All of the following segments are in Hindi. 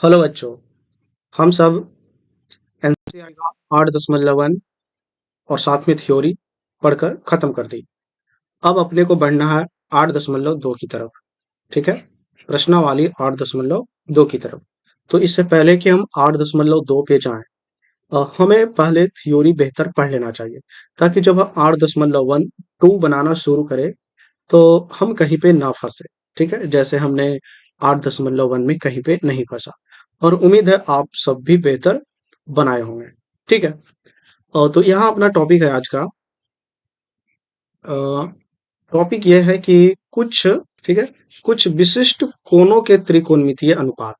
हेलो बच्चों, हम सब एनसीईआरटी का 8.1 और साथ में थ्योरी पढ़कर खत्म कर दी। अब अपने को बढ़ना है 8.2 की तरफ। ठीक है, प्रश्नावली 8.2 की तरफ। तो इससे पहले कि हम 8.2 पे जाएं, हमें पहले थ्योरी बेहतर पढ़ लेना चाहिए, ताकि जब हम 8.2 बनाना शुरू करें तो हम कहीं पे ना फंसे। ठीक है, जैसे हमने 8.1 में कहीं पे नहीं फंसा। और उम्मीद है आप सब भी बेहतर बनाए होंगे। ठीक है, तो यहाँ अपना टॉपिक है आज का। टॉपिक यह है कि कुछ, ठीक है, कुछ विशिष्ट कोणों के त्रिकोणमितीय अनुपात।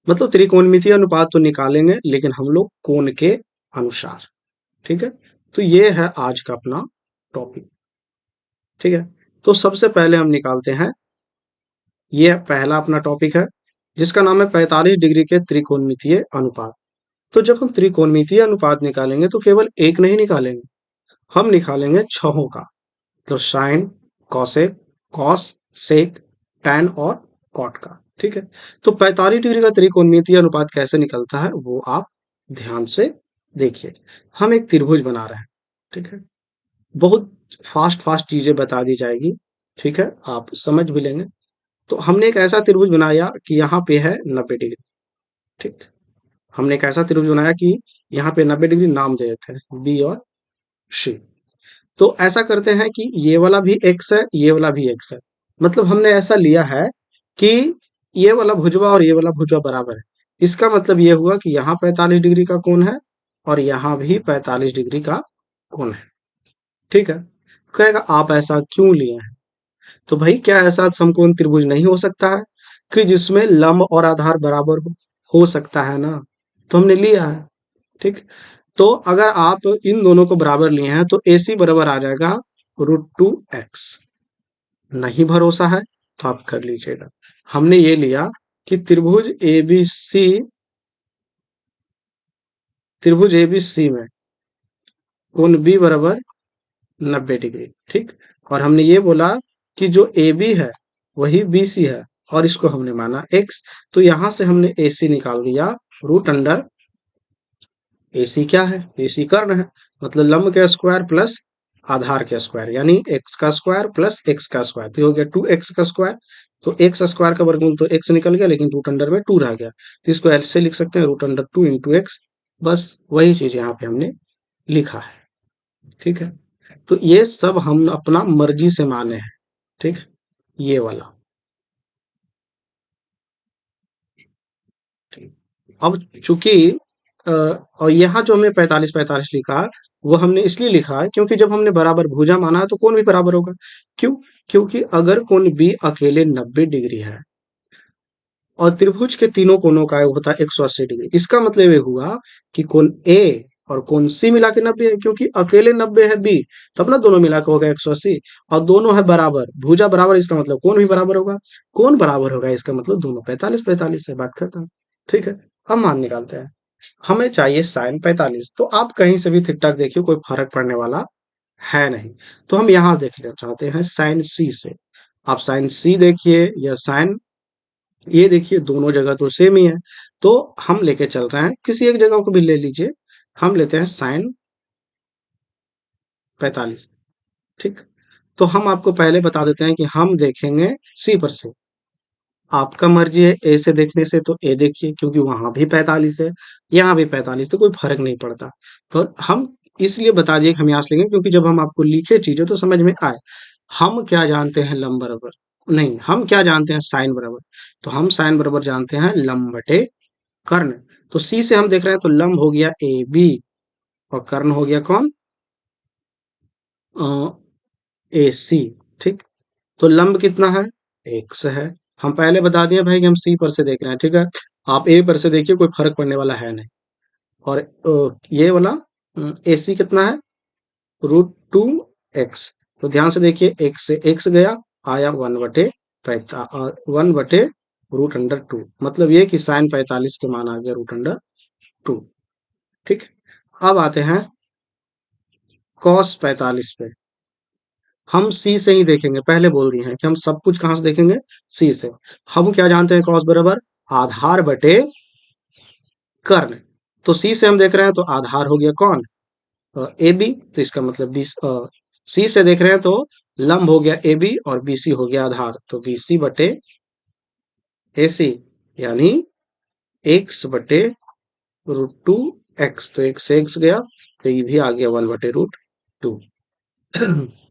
मतलब त्रिकोणमितीय अनुपात तो निकालेंगे, लेकिन हम लोग कोण के अनुसार। ठीक है, तो ये है आज का अपना टॉपिक। ठीक है, तो सबसे पहले हम निकालते हैं, ये पहला अपना टॉपिक है जिसका नाम है 45 डिग्री के त्रिकोणमितीय अनुपात। तो जब हम त्रिकोणमितीय अनुपात निकालेंगे तो केवल एक नहीं निकालेंगे, हम निकालेंगे छहों का। तो साइन, कॉसेक, कॉस, सेक, टैन और कॉट का। ठीक है, तो 45 डिग्री का त्रिकोणमितीय अनुपात कैसे निकलता है वो आप ध्यान से देखिए। हम एक त्रिभुज बना रहे हैं। ठीक है, बहुत फास्ट फास्ट चीजें बता दी जाएगी। ठीक है, आप समझ भी लेंगे। तो हमने एक ऐसा त्रिभुज बनाया कि यहाँ पे है 90 डिग्री। ठीक, हमने एक ऐसा त्रिभुज बनाया कि यहाँ पे 90 डिग्री नाम दे देते हैं बी और सी। तो ऐसा करते हैं कि ये वाला भी एक्स है, ये वाला भी एक्स है। मतलब हमने ऐसा लिया है कि ये वाला भुजवा और ये वाला भुजवा बराबर है। इसका मतलब ये हुआ कि यहाँ 45 डिग्री का कोण है और यहाँ भी 45 डिग्री का कोण है। ठीक है, कहेगा आप ऐसा क्यों लिए हैं? तो भाई क्या ऐसा समकोण त्रिभुज नहीं हो सकता है कि जिसमें लंब और आधार बराबर हो सकता है ना? तो हमने लिया है। ठीक, तो अगर आप इन दोनों को बराबर लिए हैं तो AC बराबर आ जाएगा √2x। नहीं भरोसा है तो आप कर लीजिएगा। हमने ये लिया कि त्रिभुज ABC में कोण B बराबर 90 डिग्री। ठीक, और हमने ये बोला कि जो AB है वही BC है और इसको हमने माना x। तो यहां से हमने AC निकाल दिया रूट अंडर। AC क्या है? AC कर्ण है, मतलब लंब के स्क्वायर प्लस आधार के स्क्वायर, यानी x का स्क्वायर प्लस x का स्क्वायर। तो ये हो गया 2x का स्क्वायर। तो x स्क्वायर का वर्गमूल तो x निकल गया, लेकिन रूट अंडर में 2 रह गया, तो इसको ऐसे लिख सकते हैं √2 इंटू एक्स। बस वही चीज यहाँ पे हमने लिखा है। ठीक है, तो ये सब हम अपना मर्जी से माने हैं। ठीक, ये वाला। ठीक, अब चूंकि और यहाँ जो हमने 45-45 लिखा, वो हमने इसलिए लिखा है क्योंकि जब हमने बराबर भुजा माना है तो कोण भी बराबर होगा। क्यों? क्योंकि अगर कोण बी अकेले 90 डिग्री है और त्रिभुज के तीनों कोणों का योग होता है 180 डिग्री, इसका मतलब ये हुआ कि कोण ए और कोण सी मिला के 90 है, क्योंकि अकेले 90 है बी, तब ना दोनों मिला के होगा 180। और दोनों है बराबर, भुजा बराबर, इसका मतलब कोण भी बराबर होगा। कोण बराबर होगा इसका मतलब दोनों 45-45 से, बात खत्म। ठीक है, अब मान निकालते हैं। हमें चाहिए साइन 45। तो आप कहीं से भी ठीक ठाक देखिए, कोई फर्क पड़ने वाला है नहीं। तो हम यहाँ देखना चाहते हैं साइन सी से। आप साइन सी देखिए या साइन ये देखिए, दोनों जगह तो सेम ही है। तो हम लेके चल रहे हैं, किसी एक जगह को भी ले लीजिए। हम लेते हैं साइन 45। ठीक, तो हम आपको पहले बता देते हैं कि हम देखेंगे सी पर से। आपका मर्जी है ए से देखने से तो ए देखिए, क्योंकि वहां भी 45 है, यहाँ भी 45, तो कोई फर्क नहीं पड़ता। तो हम इसलिए बता दिए कि हम यहाँ से लेंगे, क्योंकि जब हम आपको लिखे चीजें तो समझ में आए। हम क्या जानते हैं? लंब बराबर नहीं, हम क्या जानते हैं? साइन बराबर। तो हम साइन बराबर जानते हैं लंब बटे कर्ण। तो सी से हम देख रहे हैं तो लंब हो गया ए बी और कर्ण हो गया कौन? ए सी। ठीक, तो लंब कितना है? एक्स है। हम पहले बता दिए भाई कि हम सी पर से देख रहे हैं। ठीक है, आप ए पर से देखिए, कोई फर्क पड़ने वाला है नहीं। और ये वाला ए सी कितना है? √2x। तो ध्यान से देखिए, एक्स से एक्स गया, आया 1/2, मतलब ये कि साइन 45 के मान आ गया √2। ठीक, अब आते हैं कॉस 45 पे। हम सी से ही देखेंगे, पहले बोल दिए हैं कि हम सब कुछ कहां से देखेंगे? सी से। हम क्या जानते हैं? कॉस बराबर आधार बटे कर्ण। तो सी से हम देख रहे हैं तो आधार हो गया कौन, ए बी, तो इसका मतलब बी, सी से देख रहे हैं तो लंब हो गया ए बी और बी सी हो गया आधार, तो बी सी बटे ए सी, यानी एक्स बटे √2 एक्स, तो एक्स से एक्स गया तो ये भी आ गया 1/√2।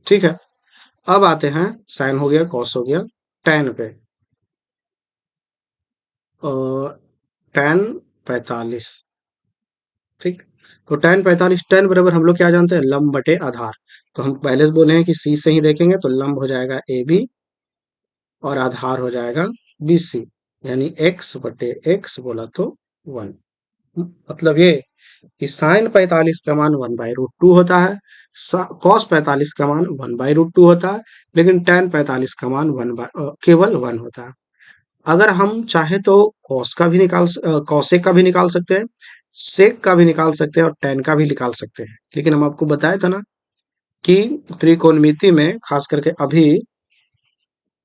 ठीक है। अब आते हैं साइन हो गया, कॉस हो गया, tan पे, और tan 45, ठीक। तो tan बराबर हम लोग क्या जानते हैं, लंब बटे आधार। तो हम पहले से बोले हैं कि सी से ही देखेंगे तो लंब हो जाएगा ए बी और आधार हो जाएगा बी सी, यानी एक्स बटे एक्स बोला तो 1। मतलब ये कि साइन 45 का मान 1/√2 होता है, कॉस 45 का मान 1/√2 होता है, लेकिन tan 45 का मान केवल 1 होता है। अगर हम चाहे तो कॉस का भी कॉसेक का भी निकाल सकते हैं, सेक का भी निकाल सकते हैं और tan का भी निकाल सकते हैं, लेकिन हम आपको बताया था ना कि त्रिकोणमिति में खास करके अभी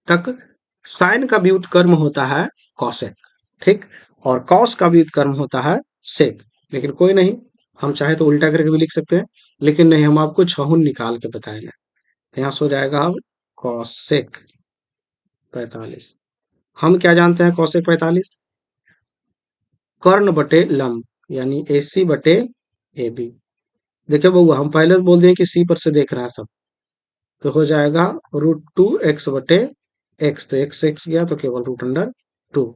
तक साइन का व्युत्क्रम होता है कॉसेक, ठीक, और कॉस का व्युत्क्रम होता है सेक। लेकिन कोई नहीं, हम चाहे तो उल्टा करके भी लिख सकते हैं, लेकिन नहीं, हम आपको छहुन निकाल के बताएंगे। यहाँ से हो जाएगा अब कॉसेक 45। हम क्या जानते हैं कॉसेक 45, कर्ण बटे लंब, यानी ए सी बटे ए बी। देखिए बउआ, हम पहले तो बोल दिए कि सी पर से देख रहे हैं सब, तो हो जाएगा √2 एक्स बटे एक्स, तो एक्स एक्स गया तो केवल √2।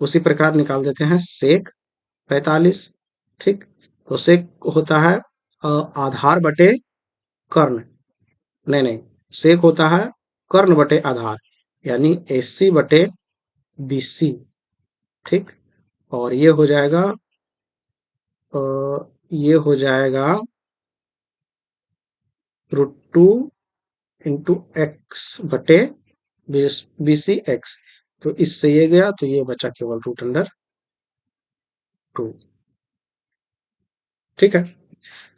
उसी प्रकार निकाल देते हैं सेक 45, ठीक। तो सेक होता है आधार बटे कर्ण, नहीं नहीं, सेक होता है कर्ण बटे आधार, यानी AC बटे BC, ठीक। और ये हो जाएगा अ, ये हो जाएगा √2 इंटू एक्स बटे BC एक्स, तो इससे ये गया तो ये बचा केवल √2, ठीक है।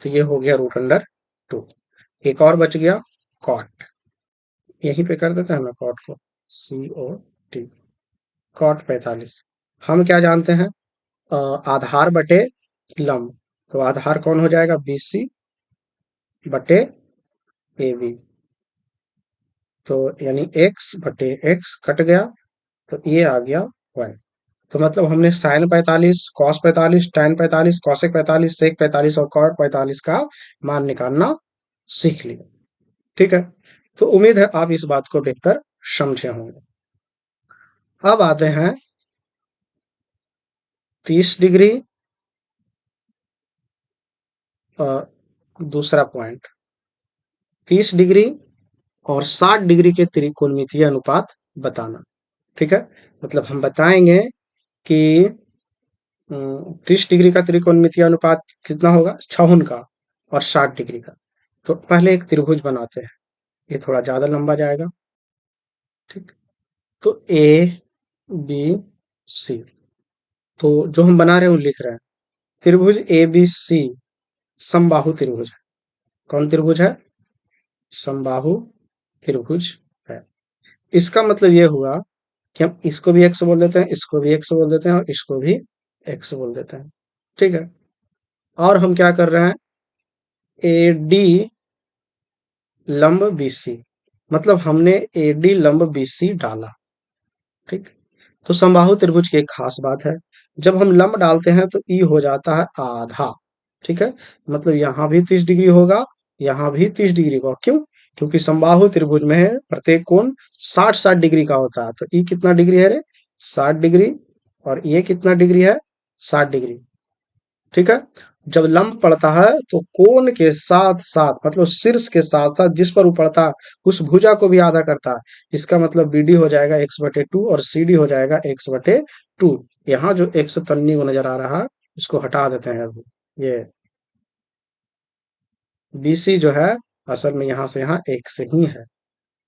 तो ये हो गया √2। एक और बच गया कॉट, यहीं पे कर देते हैं ना कॉट को, COT, कॉट 45। हम क्या जानते हैं, आधार बटे लंब, तो आधार कौन हो जाएगा, BC बटे AB, तो यानी x बटे x कट गया तो ये आ गया 1। तो मतलब हमने साइन 45, कॉस 45, tan 45, कॉसेक 45, सेक 45 और कॉट 45 का मान निकालना सीख लिया, ठीक है। तो उम्मीद है आप इस बात को देखकर समझे होंगे। अब आते हैं 30 डिग्री, दूसरा पॉइंट, 30 डिग्री और 60 डिग्री के त्रिकोणमितीय अनुपात बताना, ठीक है। मतलब हम बताएंगे कि 30 डिग्री का त्रिकोणमितीय अनुपात कितना होगा, छहुन का, और 60 डिग्री का। तो पहले एक त्रिभुज बनाते हैं, ये थोड़ा ज्यादा लंबा जाएगा, ठीक। तो ABC, तो जो हम बना रहे हैं वो लिख रहे हैं, त्रिभुज ABC समबाहु त्रिभुज है। कौन त्रिभुज है, समबाहु त्रिभुज है। इसका मतलब ये हुआ कि हम इसको भी एक्स बोल देते हैं, इसको भी एक्स बोल देते हैं और इसको भी एक्स बोल देते हैं, ठीक है। और हम क्या कर रहे हैं, AD लंब BC, मतलब हमने AD लंब BC डाला, ठीक। तो समबाहु त्रिभुज की एक खास बात है, जब हम लंब डालते हैं तो ई हो जाता है आधा, ठीक है। मतलब यहाँ भी 30 डिग्री होगा, यहाँ भी 30 डिग्री होगा, क्यों, क्योंकि समबाहु त्रिभुज में प्रत्येक कोण 60-60 डिग्री का होता है। तो ई कितना डिग्री है रे, 60 डिग्री, और ये कितना डिग्री है, 60 डिग्री, ठीक है। जब लंब पड़ता है तो कोण के साथ साथ, मतलब शीर्ष के साथ साथ जिस पर वो पड़ता है उस भुजा को भी आधा करता है। इसका मतलब BD हो जाएगा x/2 और CD हो जाएगा x/2। यहाँ जो x तन्नी को नजर आ रहा है उसको हटा देते हैं अभी। ये BC जो है असल में यहाँ से यहाँ x ही है।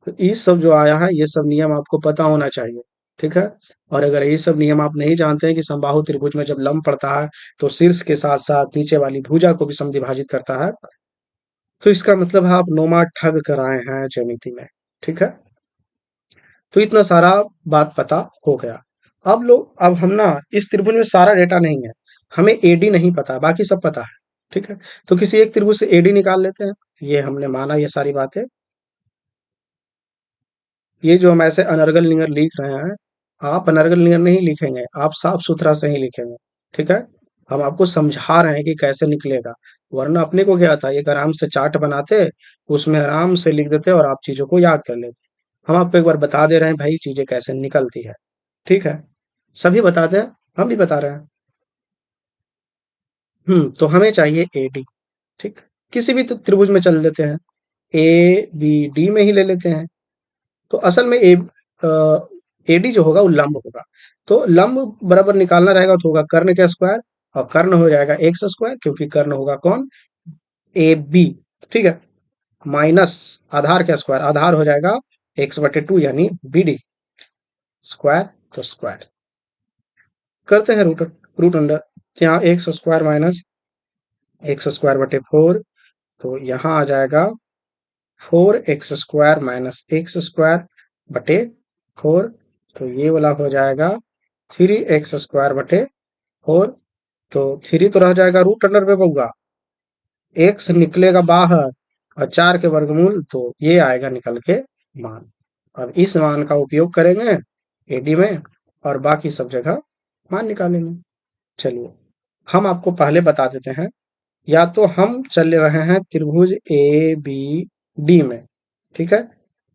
तो ये सब जो आया है ये सब नियम आपको पता होना चाहिए, ठीक है। और अगर ये सब नियम आप नहीं जानते हैं कि समबाहु त्रिभुज में जब लंब पड़ता है तो शीर्ष के साथ साथ नीचे वाली भुजा को भी समद्विभाजित करता है, तो इसका मतलब है आप नोमा ठग कर आए हैं ज्यामिति में, ठीक है। तो इतना सारा बात पता हो गया। अब हम ना इस त्रिभुज में सारा डेटा नहीं है, हमें एडी नहीं पता, बाकी सब पता है। ठीक है, तो किसी एक त्रिभुज से एडी निकाल लेते हैं। ये हमने माना, ये सारी बातें। ये जो हम ऐसे अनर्गल नियर लिख रहे हैं, आप अनर्गल नियर नहीं लिखेंगे, आप साफ सुथरा से ही लिखेंगे। ठीक है, हम आपको समझा रहे हैं कि कैसे निकलेगा। वरना अपने को क्या था, एक आराम से चार्ट बनाते, उसमें आराम से लिख देते और आप चीजों को याद कर लेते। हम आपको एक बार बता दे रहे हैं भाई, चीजें कैसे निकलती है। ठीक है, सभी बताते हैं, हम भी बता रहे हैं। तो हमें चाहिए एडी। ठीक, किसी भी त्रिभुज में चल लेते हैं, ए बी डी में ही ले लेते हैं। तो असल में एडी जो होगा वो लंब होगा। तो लंब बराबर निकालना रहेगा तो होगा कर्ण का स्क्वायर, और कर्ण हो जाएगा एक्स स्क्वायर, क्योंकि कर्ण होगा कौन, ए बी। ठीक है, माइनस आधार का स्क्वायर, आधार हो जाएगा एक्स बटे टू, यानी बी डी स्क्वायर। तो स्क्वायर करते हैं रूट, रूट अंडर, यहाँ x square minus x square बटे फोर, तो यहाँ आ जाएगा four x square minus x square बटे फोर। तो ये वाला हो जाएगा थ्री एक्स स्क्वायर बटे फोर। तो थ्री तो रह जाएगा रूट अंडर में बउआ, एक्स निकलेगा बाहर, और चार के वर्गमूल, तो ये आएगा निकल के मान। अब इस मान का उपयोग करेंगे एडी में, और बाकी सब जगह मान निकालेंगे। चलिए, हम आपको पहले बता देते हैं, या तो हम चल रहे हैं त्रिभुज ए बी डी में। ठीक है,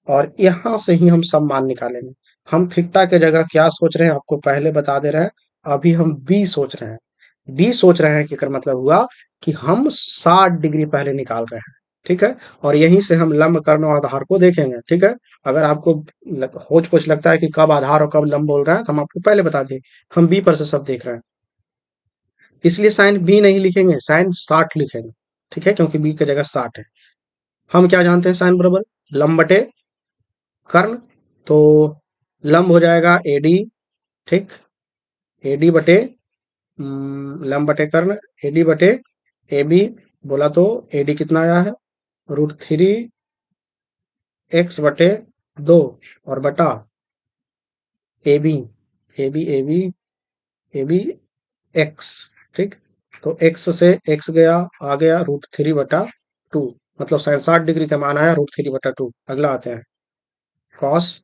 और यहां से ही हम सब मान निकालेंगे। हम थीटा के जगह क्या सोच रहे हैं आपको पहले बता दे रहे हैं। अभी हम बी सोच रहे हैं। बी सोच रहे हैं कि कर मतलब हुआ कि हम 60 डिग्री पहले निकाल रहे हैं। ठीक है, और यहीं से हम लंब कर्ण और आधार को देखेंगे। ठीक है, अगर आपको होच पोच लगता है कि कब आधार और कब लंब बोल रहा है, तो हम आपको पहले बता दें, हम बी पर से सब देख रहे हैं, इसलिए साइन बी नहीं लिखेंगे, साइन 60 लिखेंगे। ठीक है, क्योंकि बी की जगह 60 है। हम क्या जानते हैं, साइन बराबर लंब बटे कर्ण। तो लंब हो जाएगा एडी। ठीक, एडी बटे लंब बटे कर्ण, एडी बटे ए बी। बोला तो एडी कितना आया है, रूट थ्री एक्स बटे दो, और बटा A B, A B A B A B X. ठीक, तो एक्स से एक्स गया, आ गया रूट थ्री बटा टू, मतलब 60 डिग्री का मान आया रूट थ्री बटा टू। अगला आते हैं कॉस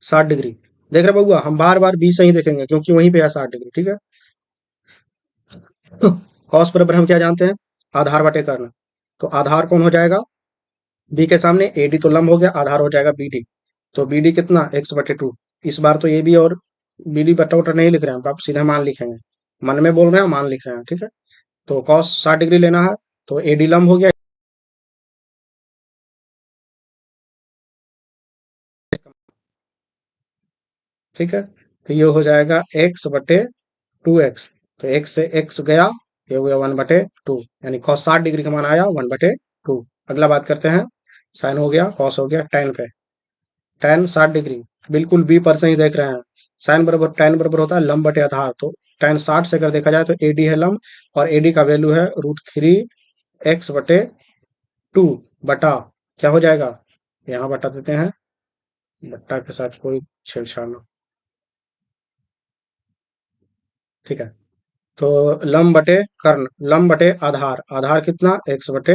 60 डिग्री। देख रहे बउआ, हम बार बार बी से ही देखेंगे क्योंकि वहीं पे है 60 डिग्री। ठीक है, कॉस बराबर हम क्या जानते हैं, आधार बटे कर्ण। तो आधार कौन हो जाएगा, बी के सामने एडी तो लंब हो गया, आधार हो जाएगा बी डी। तो बी डी कितना, एक्स बटे टू। इस बार तो ए बी और बी डी बटा उटा नहीं लिख रहे हैं, आप सीधा मान लिखेंगे, मन में बोल रहे हैं मान लिख रहे हैं। ठीक है, तो कॉस 60 डिग्री लेना है, तो एडी लंब हो गया। ठीक है, तो ये हो जाएगा एक्स बटे टू एक्स। तो एक्स से एक्स गया, ये हो गया वन बटे टू, यानी कॉस 60 डिग्री का मान आया वन बटे टू। अगला बात करते हैं, साइन हो गया, कॉस हो गया, टेन पे। टेन 60 डिग्री, बिल्कुल बी पर से ही देख रहे हैं। साइन बराबर टेन बराबर होता है लंब बटे आधार। तो टेन 60 से अगर देखा जाए तो एडी है लंब, और एडी का वैल्यू है रूट थ्री एक्स बटे टू, बटा क्या हो जाएगा, यहाँ बटा देते हैं, बट्टा के साथ कोई छेड़छाड़ ना। ठीक है, तो लंब बटे कर्ण, लंब बटे आधार, आधार कितना, एक्स बटे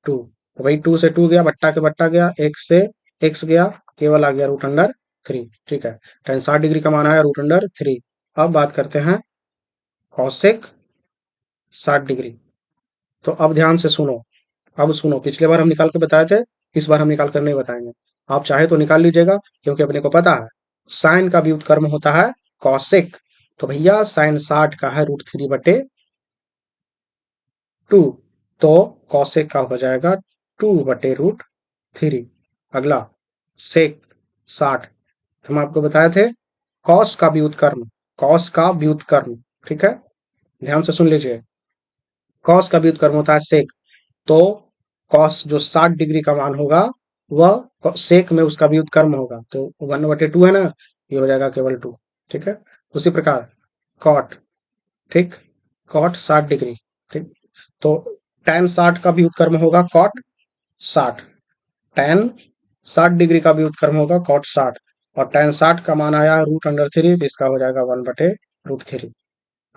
टू। तो भाई टू से टू गया, बट्टा के बट्टा गया, एक्स से एक्स गया, केवल आ गया रूट अंडर थ्री। ठीक है, टेन 60 डिग्री का मान आया रूट अंडर थ्री। अब बात करते हैं कौशिक 60 डिग्री। तो अब ध्यान से सुनो, अब सुनो, पिछले बार हम निकाल के बताए थे, इस बार हम निकाल कर नहीं बताएंगे। आप चाहे तो निकाल लीजिएगा, क्योंकि अपने को पता है साइन का व्युत्क्रम होता है कौशिक। तो भैया साइन 60 का है रूट थ्री बटे टू, तो कौशिक का हो जाएगा टू बटे रूट थ्री। अगला सेक 60, हम आपको बताए थे कॉस का व्युत्क्रम, कॉस का व्युत्क्रम। ठीक है, ध्यान से सुन लीजिए, कॉस का व्युत्क्रम होता है सेक। तो कॉस जो 60 डिग्री का मान होगा, वह सेक में उसका व्युत्क्रम होगा, तो वन बटे टू है ना, ये हो जाएगा केवल टू। ठीक है, उसी प्रकार कॉट, ठीक, कॉट 60 डिग्री। ठीक, तो tan 60 का भी उत्क्रम होगा कॉट 60, tan 60 डिग्री का भी उत्क्रम होगा कॉट 60, और tan 60 का मान आया रूट अंडर थ्री, तो इसका हो जाएगा वन बटे रूट थ्री।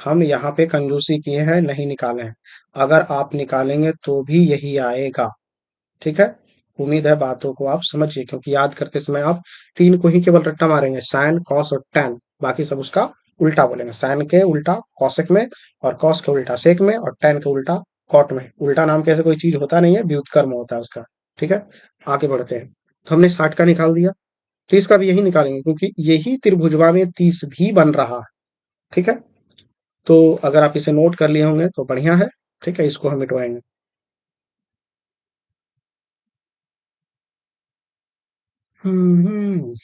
हम यहाँ पे कंजूसी किए हैं, नहीं निकाले हैं। अगर आप निकालेंगे तो भी यही आएगा। ठीक है। उम्मीद है बातों को आप समझिए, क्योंकि याद करते समय आप तीन को ही केवल रट्टा मारेंगे, साइन कॉस और टैन, बाकी सब उसका उल्टा बोलेंगे। साइन के उल्टा कॉसेक में, और कॉस के उल्टा सेक में, और टैन के उल्टा कॉट में। उल्टा नाम कैसे कोई चीज होता नहीं है, व्युत्कर्म होता है उसका। ठीक है। आगे बढ़ते हैं। तो हमने 60 का निकाल दिया, 30 का भी यही निकालेंगे, क्योंकि यही त्रिभुजवा में 30 भी बन रहा है। ठीक है। तो अगर आप इसे नोट कर लिए होंगे तो बढ़िया है। ठीक है, इसको हम मिटवाएंगे। हम्म।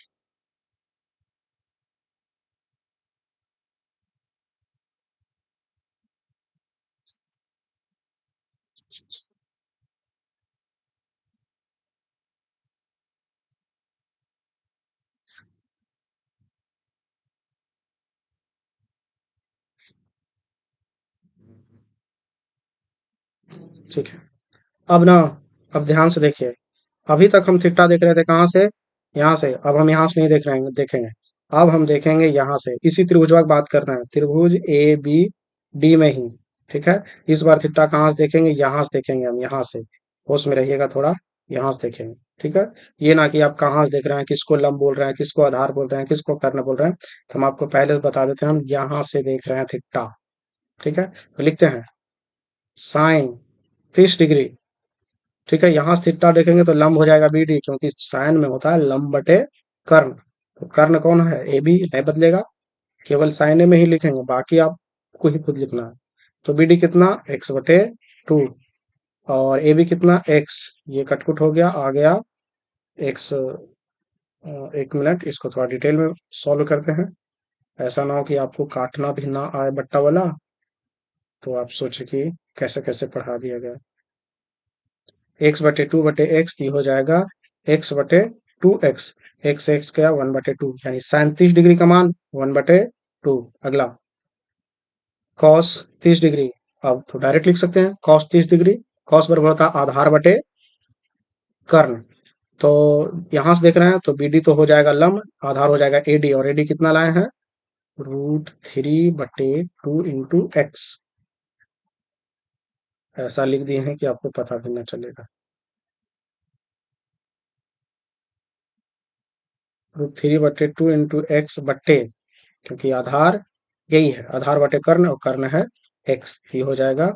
ठीक है। अब ना, अब ध्यान से देखिए। अभी तक हम थीटा देख रहे थे कहाँ से? यहाँ से। अब हम यहाँ से नहीं देख रहे हैं, देखेंगे। अब हम देखेंगे यहाँ से, इसी त्रिभुजवा की बात कर रहे हैं, त्रिभुज ए बी डी में ही। ठीक है। इस बार थीटा कहाँ से देखेंगे? यहाँ से देखेंगे हम, यहाँ से। होश में रहिएगा थोड़ा। यहाँ से देखेंगे। ठीक है। ये ना कि आप कहाँ से देख रहे हैं, किसको लंब बोल रहे हैं, किसको आधार बोल रहे हैं, किसको कर्ण बोल रहे हैं। तो हम आपको पहले बता देते हैं, हम यहाँ से देख रहे हैं थीटा। ठीक है। तो लिखते हैं साइन 30 डिग्री। ठीक है। यहाँ स्थिरता देखेंगे तो लंब हो जाएगा बी डी, क्योंकि साइन में होता है लंब बटे कर्ण। तो कर्ण कौन है? ए बी, नहीं बदलेगा। केवल साइन में ही लिखेंगे, बाकी आपको ही खुद लिखना है। तो बी डी कितना? एक्स बटे टू। और ए बी कितना? एक्स। ये कटकुट हो गया, आ गया एक्स। एक मिनट, इसको थोड़ा डिटेल में सॉल्व करते हैं। ऐसा ना हो कि आपको काटना भी ना आए बट्टा वाला, तो आप सोचे कि कैसे कैसे पढ़ा दिया गया। एक्स बटे टू बटे एक्स, ये हो जाएगा एक्स बटे टू एक्स। एक्स एक्स क्या? 1/2, यानी 37 डिग्री का मान 1/2। अगला कॉस 30 डिग्री। अब तो डायरेक्ट लिख सकते हैं कॉस 30 डिग्री। कॉस बराबर होता है आधार बटे कर्ण। तो यहां से देख रहे हैं तो बी डी तो हो जाएगा लंब, आधार हो जाएगा ए डी, और ए डी कितना लाए हैं? √3/2 इंटू एक्स। ऐसा लिख दिए हैं कि आपको पता भी ना चलेगा। √3/2 इंटू एक्स बट्टे, क्योंकि आधार यही है, आधार बटे कर्ण, और कर्ण है एक्स। ये हो जाएगा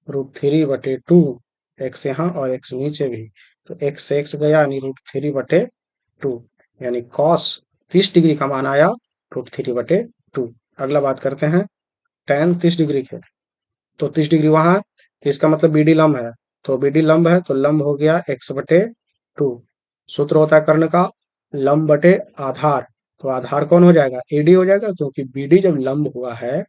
√3/2। एक्स यहाँ और एक्स नीचे भी, तो एक्स से एक्स गया, यानी √3/2, यानी कॉस 30 डिग्री का मान आया √3/2। अगला बात करते हैं टेन 30 डिग्री के। तो 30 डिग्री वहां है, तो इसका मतलब बी डी लंब है। तो बी डी लंब है, तो लंब हो गया x/2। सूत्र होता है कर्ण का लंब बटे आधार। तो आधार कौन हो जाएगा? एडी हो जाएगा, क्योंकि बीडी जब लंब हुआ है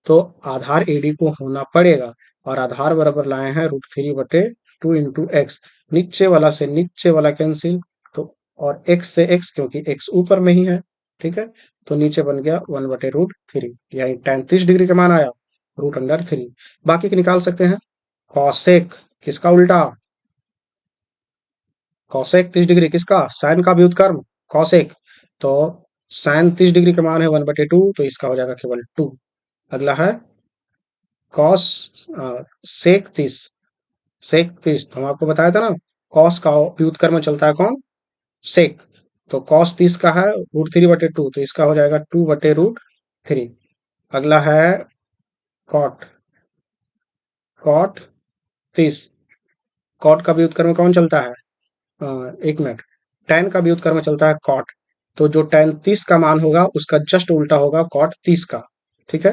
तो आधार एडी को होना पड़ेगा। और आधार बराबर लाए हैं √3/2 इंटू एक्स। नीचे वाला से नीचे वाला कैंसिल, तो और एक्स से एक्स, क्योंकि एक्स ऊपर में ही है। ठीक है। तो नीचे बन गया 1/√3, यानी 33 डिग्री का मान आया √3। बाकी के निकाल सकते हैं। कॉसेक किसका उल्टा? कॉसेक 30 डिग्री किसका? साइन का व्युत्क्रम कॉसेक। तो साइन 30 डिग्री का मान है 1/2, तो इसका हो जाएगा केवल 2। अगला है कॉस सेक 30। सेक 30 तो हम आपको बताया था ना, कॉस का व्युत्क्रम में चलता है कौन? सेक। तो कॉस 30 का है √3/2, तो इसका हो जाएगा 2/√3। अगला है कॉट। कॉट 30, कॉट का व्युत्क्रम में कौन चलता है? एक मिनट, tan का व्युत्क्रम में चलता है कॉट। तो जो tan 30 का मान होगा उसका जस्ट उल्टा होगा कॉट 30 का। ठीक है।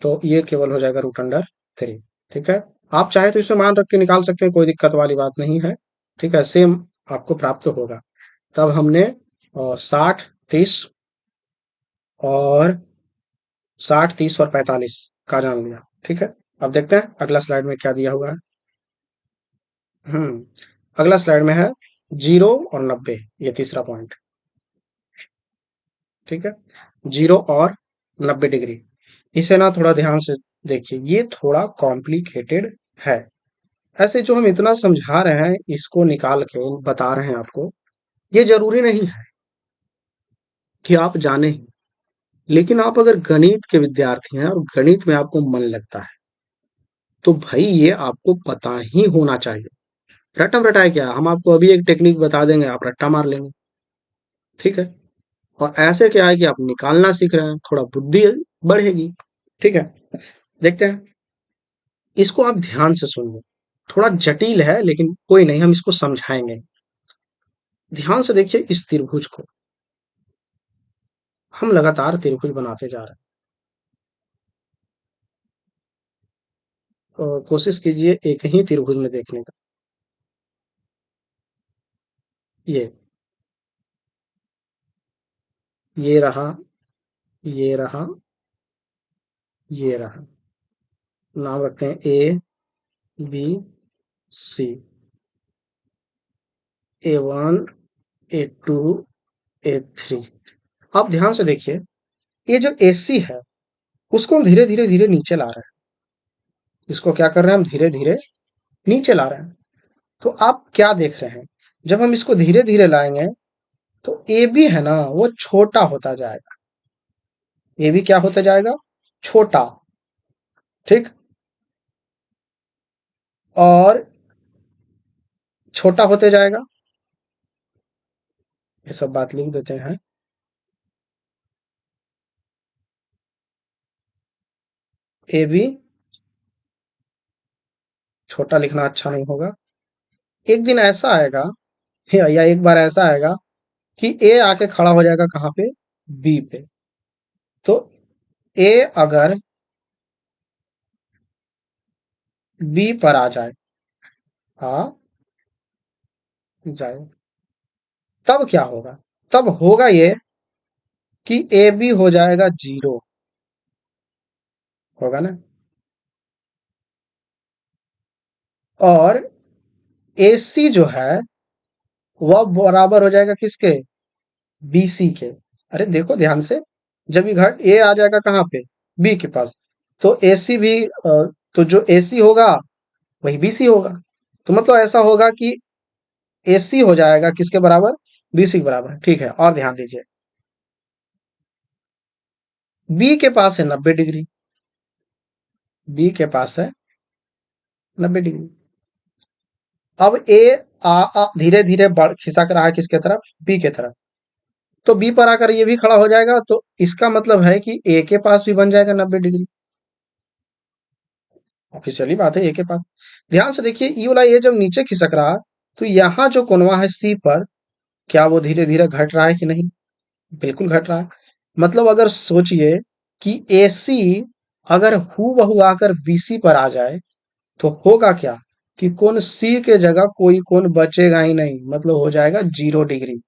तो ये केवल हो जाएगा √3। ठीक है। आप चाहे तो इसे मान रख के निकाल सकते हैं, कोई दिक्कत वाली बात नहीं है। ठीक है, सेम आपको प्राप्त होगा। तब हमने 60 30 और 60 30 और 45 का जान लिया। ठीक है। अब देखते हैं अगला स्लाइड में क्या दिया हुआ है। अगला स्लाइड में है 0 और 90, ये तीसरा पॉइंट। ठीक है। 0 और 90 डिग्री। इसे ना थोड़ा ध्यान से देखिए, ये थोड़ा कॉम्प्लिकेटेड है। ऐसे जो हम इतना समझा रहे हैं, इसको निकाल के बता रहे हैं आपको, ये जरूरी नहीं है कि आप जाने ही। लेकिन आप अगर गणित के विद्यार्थी हैं और गणित में आपको मन लगता है, तो भाई ये आपको पता ही होना चाहिए। रटम रटाए क्या, हम आपको अभी एक टेक्निक बता देंगे, आप रट्टा मार लेंगे। ठीक है। और ऐसे क्या है कि आप निकालना सीख रहे हैं, थोड़ा बुद्धि बढ़ेगी। ठीक है। देखते हैं, इसको आप ध्यान से सुनिए। थोड़ा जटिल है लेकिन कोई नहीं, हम इसको समझाएंगे। ध्यान से देखिए इस त्रिभुज को। हम लगातार त्रिभुज बनाते जा रहे हैं, और कोशिश कीजिए एक ही त्रिभुज में देखने का। ये ये रहा, ये रहा, ये रहा। नाम रखते हैं A B C. A1 A2 A3। आप ध्यान से देखिए, ये जो AC है उसको हम धीरे धीरे धीरे नीचे ला रहे हैं। इसको क्या कर रहे हैं, हम धीरे धीरे नीचे ला रहे हैं। तो आप क्या देख रहे हैं, जब हम इसको धीरे धीरे लाएंगे तो AB है ना, वो छोटा होता जाएगा। AB क्या होता जाएगा, छोटा। ठीक। और छोटा होते जाएगा, ये सब बात लिख देते हैं। AB छोटा लिखना अच्छा नहीं होगा। एक दिन ऐसा आएगा, या एक बार ऐसा आएगा कि A आके खड़ा हो जाएगा कहाँ पे, B पे। तो A अगर B पर आ जाए, आ जाए, तब क्या होगा, तब होगा ये कि AB हो जाएगा 0। होगा ना। और AC जो है वह बराबर हो जाएगा किसके, BC के। अरे देखो ध्यान से, जब ये घट A आ जाएगा कहाँ पे, B के पास, तो AC भी तो जो AC होगा वही BC होगा। तो मतलब ऐसा होगा कि AC हो जाएगा किसके बराबर, BC के बराबर। ठीक है, और ध्यान दीजिए, B के पास है 90 डिग्री। B के पास है 90 डिग्री। अब A धीरे धीरे बढ़ खिसक रहा है किसके तरफ, B के तरफ। तो B पर आकर ये भी खड़ा हो जाएगा, तो इसका मतलब है कि A के पास भी बन जाएगा 90 डिग्री। ऑफिशियली बात है, A के पास। ध्यान से देखिए, ये वाला A जब नीचे खिसक रहा, तो यहाँ जो कोनवा है C पर, क्या वो धीरे धीरे घट रहा है कि नहीं, बिल्कुल घट रहा है। मतलब अगर सोचिए कि AC अगर हू बहू आकर BC पर आ जाए, तो होगा क्या कि कोण C के जगह कोई कोण बचेगा ही नहीं, मतलब हो जाएगा 0 डिग्री।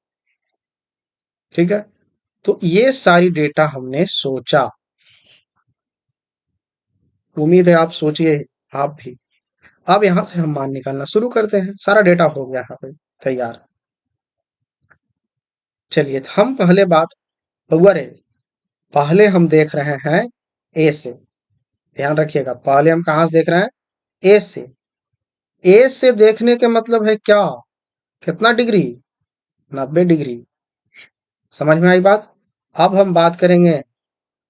ठीक है। तो ये सारी डेटा हमने सोचा, उम्मीद है आप सोचिए आप भी। अब यहां से हम मान निकालना शुरू करते हैं, सारा डेटा हो गया यहाँ पे तैयार। चलिए, तो हम पहले बात, हुआ रे, पहले हम देख रहे हैं ए से। ध्यान रखिएगा, पहले हम कहां से देख रहे हैं, ए से। ए से देखने के मतलब है क्या, कितना डिग्री, 90 डिग्री। समझ में आई बात। अब हम बात करेंगे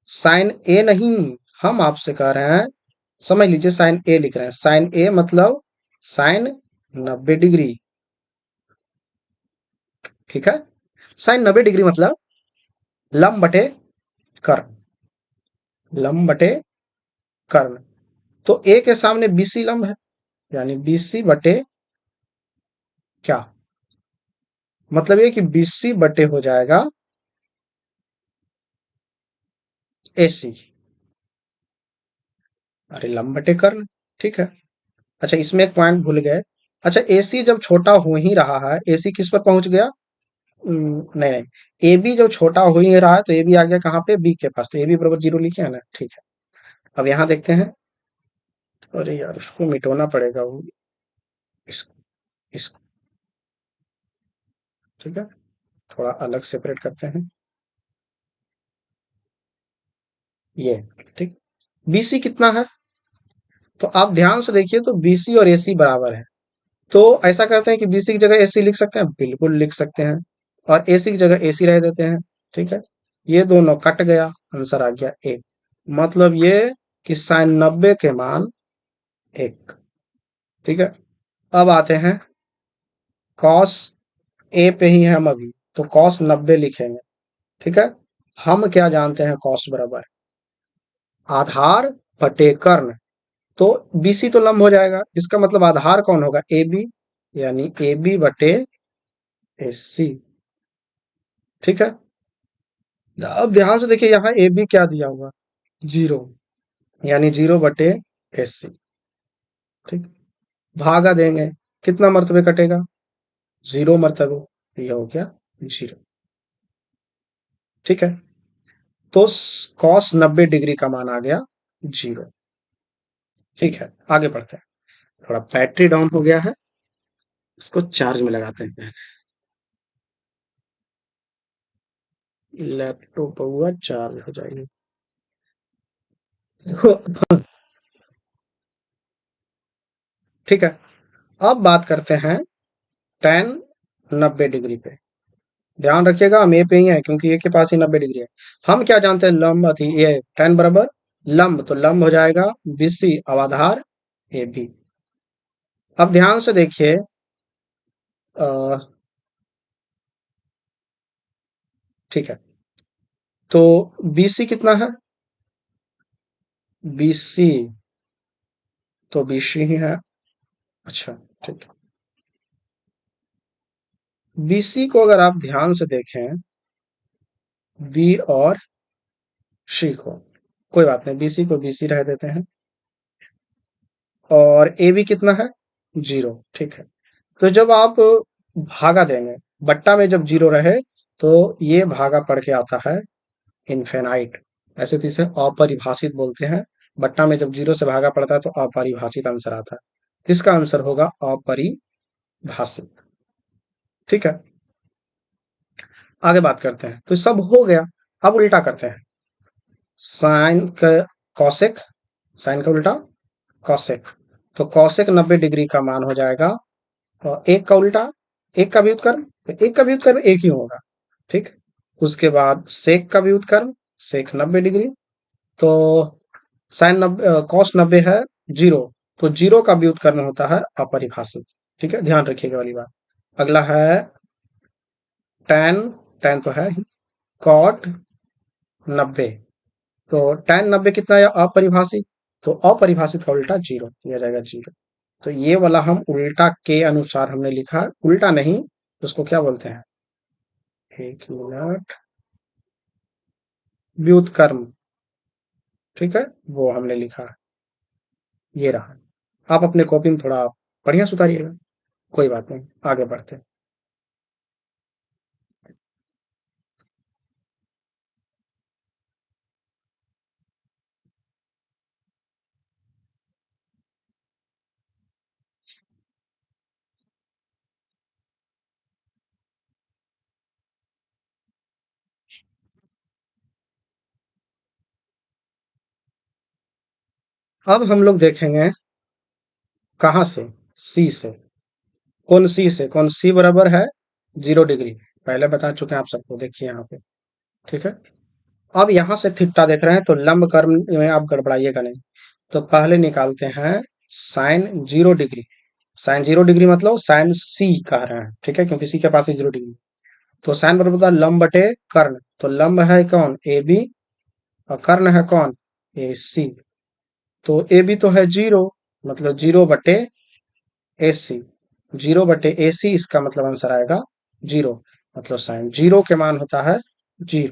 साइन ए नहीं, हम आपसे कह रहे हैं, समझ लीजिए साइन ए लिख रहे हैं। साइन ए मतलब साइन 90 डिग्री। ठीक है। साइन 90 डिग्री मतलब लंब बटे कर्ण, लंब बटे कर्ण। तो ए के सामने बीसी लंब है, यानी बीसी बटे क्या, मतलब ये कि बीसी बटे हो जाएगा एसी। अरे लंब बटे कर्ण। ठीक है। अच्छा, इसमें एक पॉइंट भूल गए। अच्छा, एसी जब छोटा हो ही रहा है, एसी किस पर पहुंच गया, नहीं नहीं, ए बी जब छोटा हो ही रहा है तो ए बी आ गया कहाँ पे, बी के पास, तो ए बी बराबर 0 लिखे है ना। ठीक है। अब यहाँ देखते हैं, अरे यार उसको मिटोना पड़ेगा, वो इस इस ठीक है, थोड़ा अलग सेपरेट करते हैं ये। ठीक। बीसी कितना है, तो आप ध्यान से देखिए, तो बीसी और एसी बराबर है। तो ऐसा करते हैं कि बीसी की जगह एसी लिख सकते हैं, बिल्कुल लिख सकते हैं, और एसी की जगह एसी रह देते हैं। ठीक है। ये दोनों कट गया, आंसर आ गया 1। मतलब ये कि साइन 90 के मान 1। ठीक है। अब आते हैं कॉस ए पे ही है हम अभी, तो कॉस 90 लिखेंगे। ठीक है। हम क्या जानते हैं, कॉस बराबर आधार बटे कर्ण। तो बीसी तो लंब हो जाएगा, इसका मतलब आधार कौन होगा, ए बी, यानी ए बी बटे एस सी। ठीक है। अब ध्यान से देखिए, यहाँ ए बी क्या दिया हुआ, 0, यानी 0 बटे एस सी। ठीक। भागा देंगे, कितना मर्तबे कटेगा, 0 मर्तबे, ये हो गया 0। ठीक है। तो कॉस 90 डिग्री का मान आ गया 0। ठीक है, आगे बढ़ते हैं। थोड़ा बैटरी डाउन हो गया है, इसको चार्ज में लगाते हैं। लैपटॉप हुआ चार्ज हो जाएगी। ठीक है। अब बात करते हैं tan 90 डिग्री पे। ध्यान रखिएगा, हम ए पे ही हैं क्योंकि ए के पास ही 90 डिग्री है। हम क्या जानते हैं, लंब थी ये tan बराबर लंब, तो लंब हो जाएगा बीसी अब आधार ए बी। अब ध्यान से देखिए, ठीक है, तो बीसी कितना है, बीसी तो बीसी ही है। अच्छा, ठीक है। बीसी को अगर आप ध्यान से देखें, बी और सी को, कोई बात नहीं, बीसी को बीसी रह देते हैं। और ए बी कितना है, 0। ठीक है। तो जब आप भागा देंगे, बट्टा में जब 0 रहे, तो ये भागा पड़ के आता है इनफेनाइट। ऐसे तो इसे अपरिभाषित बोलते हैं। बट्टा में जब 0 से भागा पड़ता है तो अपरिभाषित आंसर आता है। इसका आंसर होगा अपरिभाषित। ठीक है। आगे बात करते हैं, तो सब हो गया। अब उल्टा करते हैं, साइन का कॉसेक, साइन का उल्टा कॉसेक। तो कॉसेक 90 डिग्री का मान हो जाएगा, और एक का उल्टा, एक का व्युत्क्रम, तो एक का व्युत्क्रम एक ही होगा। ठीक। उसके बाद सेक का व्युत्क्रम, सेक 90 डिग्री। तो साइन 90, कॉस 90 है 0, तो 0 का व्युत्क्रम होता है अपरिभाषित। ठीक है, ध्यान रखिएगा वाली बात। अगला है tan, tan तो है ही, कॉट 90। तो tan 90 कितना है अपरिभाषित, तो अपरिभाषित का उल्टा 0 किया जाएगा, 0। तो ये वाला हम उल्टा के अनुसार हमने लिखा, उल्टा नहीं, उसको क्या बोलते हैं, एक मिनट, व्युत्क्रम। ठीक है, वो हमने लिखा, ये रहा। आप अपने कॉपी में थोड़ा बढ़िया सुधारिएगा, कोई बात नहीं, आगे बढ़ते हैं। अब हम लोग देखेंगे कहाँ से, सी से। कौन सी से, कौन सी बराबर है 0 डिग्री, पहले बता चुके हैं आप सबको, देखिए यहाँ पे। ठीक है। अब यहाँ से थीटा देख रहे हैं, तो लंब कर्म में आप गड़बड़ाइएगा नहीं। तो पहले निकालते हैं साइन 0 डिग्री। साइन 0 डिग्री मतलब साइन सी कह रहे हैं, ठीक है, क्योंकि सी के पास ही 0 डिग्री। तो साइन बराबर होता है लंब बटे कर्ण। तो लंब है कौन, ए बी, और कर्ण है कौन, ए सी। तो ए बी तो है 0, मतलब 0 बटे ए सी। 0 बटे ए सी, इसका मतलब आंसर आएगा 0। मतलब साइन 0 के मान होता है 0।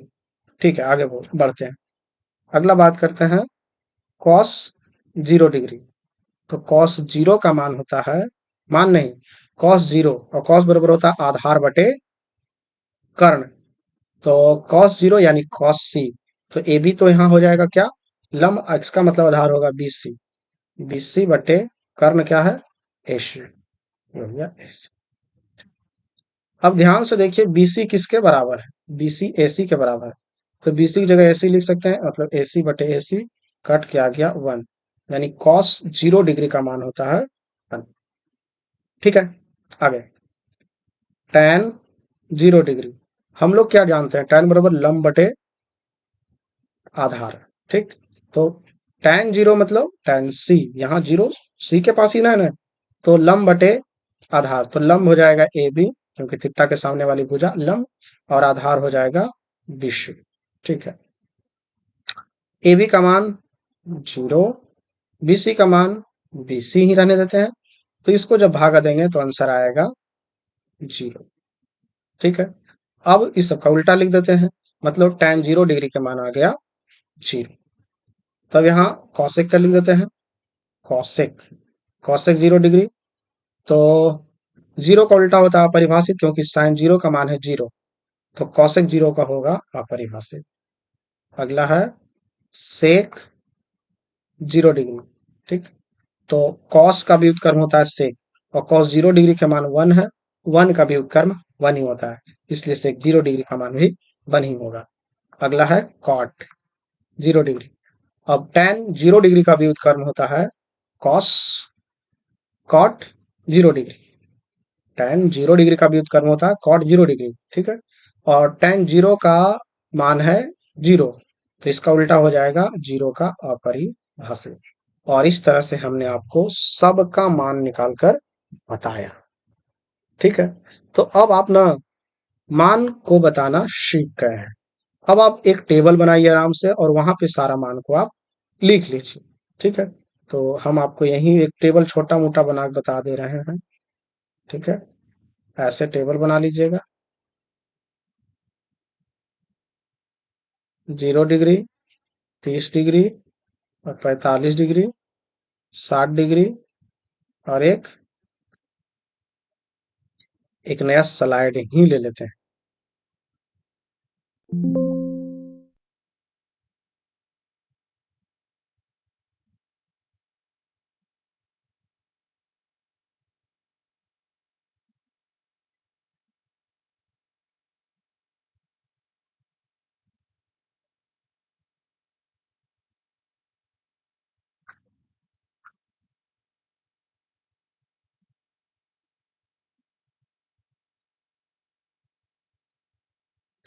ठीक है, आगे बढ़ते हैं। अगला बात करते हैं कॉस 0 डिग्री। तो कॉस 0 का मान होता है, मान नहीं, कॉस 0, और कॉस बराबर होता है आधार बटे कर्ण। तो कॉस 0 यानी कॉस सी। तो ए बी तो यहाँ हो जाएगा क्या, लंब, एक्स का मतलब आधार होगा बी सी। बी सी बटे कर्ण क्या है, ए सी, हो गया ए सी। अब ध्यान से देखिए, बीसी किसके बराबर है, बीसी एसी के बराबर है। तो बीसी की जगह एसी लिख सकते हैं, मतलब एसी बटे एसी, कट के आ गया 1, यानी कॉस 0 डिग्री का मान होता है 1। ठीक है, आगे tan 0 डिग्री। हम लोग क्या जानते हैं, tan बराबर लंब बटे आधार। ठीक, तो tan जीरो मतलब tan c, यहाँ जीरो c के पास ही ना है ना, तो लंब बटे आधार, तो लंब हो जाएगा ए बी, क्योंकि थीटा के सामने वाली भुजा लंब, और आधार हो जाएगा BC। ठीक है, ए बी का मान जीरो, BC का मान BC ही रहने देते हैं, तो इसको जब भागा देंगे तो आंसर आएगा जीरो। ठीक है, अब इस सब का उल्टा लिख देते हैं, मतलब tan 0 डिग्री का मान आ गया जीरो। तब यहाँ कॉसेक का लिख देते हैं, कॉसेक, कॉसेक 0 डिग्री, तो जीरो का उल्टा होता है अपरिभाषित, क्योंकि साइन जीरो का मान है जीरो, तो कॉसेक जीरो का होगा अपरिभाषित। अगला है सेक 0 डिग्री। ठीक, तो कॉस का भी व्युत्क्रम होता है सेक, और कॉस 0 डिग्री का मान 1 है, 1 का भी व्युत्क्रम 1 ही होता है, इसलिए सेक 0 डिग्री का मान भी 1 ही होगा। अगला है कॉट 0 डिग्री। अब tan 0 डिग्री का भी व्युत्क्रम होता है cos cot 0 degree, tan 0 degree का भी व्युत्क्रम होता है कॉट 0 डिग्री। ठीक है, और tan जीरो का मान है जीरो, तो इसका उल्टा हो जाएगा जीरो का अपरिभाषित। और इस तरह से हमने आपको सबका मान निकाल कर बताया। ठीक है, तो अब आप ना मान को बताना सीख गए हैं। अब आप एक टेबल बनाइए आराम से, और वहां पे सारा मान को आप लिख लीजिए। ठीक है, तो हम आपको यही एक टेबल छोटा मोटा बना के बता दे रहे हैं। ठीक है, ऐसे टेबल बना लीजिएगा, 0 डिग्री, 30 डिग्री, और 45 डिग्री, 60 डिग्री, और एक नया स्लाइड ही ले लेते हैं।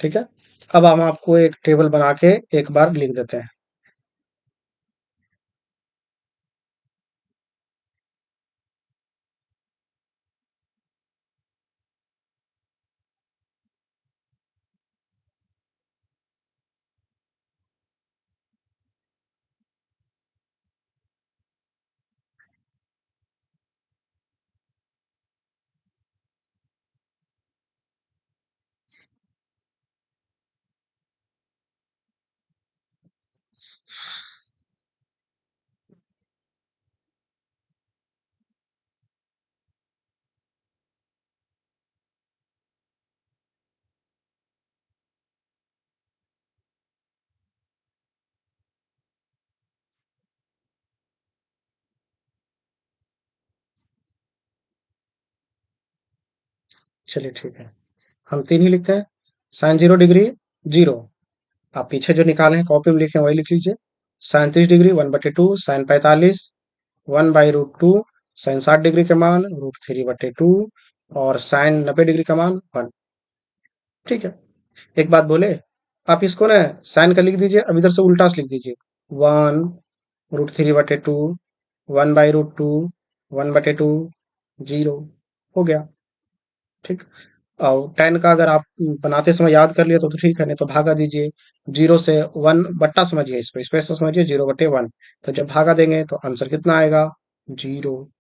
ठीक है, अब हम आपको एक टेबल बना के एक बार लिख देते हैं। चलिए ठीक है, हम तीन ही लिखते हैं। साइन 0 डिग्री जीरो, आप पीछे जो निकाले हैं कॉपी में लिखे हैं वही लिख लीजिए। Sine 30 degree 1/2, sine 45 1/√2, sine 60 degree के मान √3/2, और साइन 90 डिग्री का मान 1। ठीक है, एक बात बोले, आप इसको ना साइन का लिख दीजिए, अब इधर से उल्टा से लिख दीजिए, 1√3/2, 1/√2, 1/2, 0, हो गया। ठीक, और टेन का अगर आप बनाते समय याद कर लिए तो ठीक है, नहीं तो भागा दीजिए, जीरो से वन बट्टा समझिए, इसको स्पेस से समझिए, 0/1, तो जब भागा देंगे तो आंसर कितना आएगा, जीरो।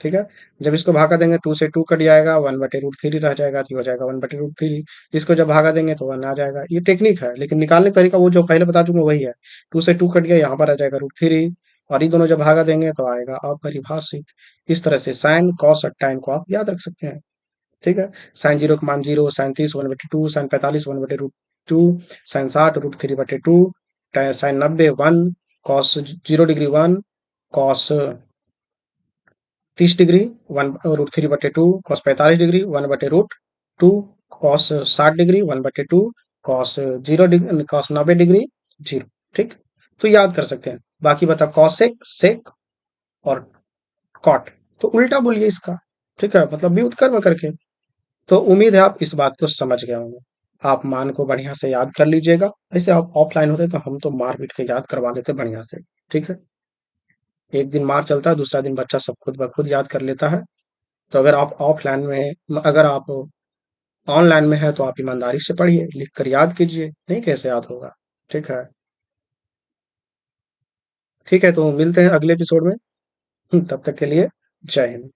ठीक है, जब इसको भागा देंगे, टू से टू कट जाएगा, 1/√3 रह जाएगा, तो हो जाएगा 1/√3। इसको जब भागा देंगे तो 1 आ जाएगा। ये टेक्निक है, लेकिन निकालने का तरीका वो जो पहले बता चुका वही है। टू से टू कट गया, यहाँ पर आ जाएगा √3, और ये दोनों जब भागा देंगे तो आएगा अपरिभाषित। इस तरह से साइन कॉस और टाइन को आप याद रख सकते हैं। ठीक है, साइन जीरो का मान zero, sine 30 1/2, sine 45 1/√2, sine 60 √3/2, sine 90 1, cos 0 degree 1, cos 30 degree 1√3/2, cos 45 degree 1/√2, cos 60 degree 1/2, cos 0 degree, cos 90 degree 0। ठीक, तो याद कर सकते हैं। बाकी बता कॉसेक, सेक और कॉट, तो उल्टा बोलिए इसका। ठीक है, मतलब व्युत्क्रम करके। तो उम्मीद है आप इस बात को समझ गए होंगे। आप मान को बढ़िया से याद कर लीजिएगा। ऐसे आप ऑफलाइन होते तो हम तो मार पीट के याद करवा लेते बढ़िया से। ठीक है, एक दिन मार चलता है, दूसरा दिन बच्चा सब खुद ब खुद याद कर लेता है। तो अगर आप ऑफलाइन में, अगर आप ऑनलाइन में है तो आप ईमानदारी से पढ़िए, लिख कर याद कीजिए, नहीं कैसे याद होगा। ठीक है। ठीक है, तो मिलते हैं अगले एपिसोड में। तब तक के लिए जय हिंद।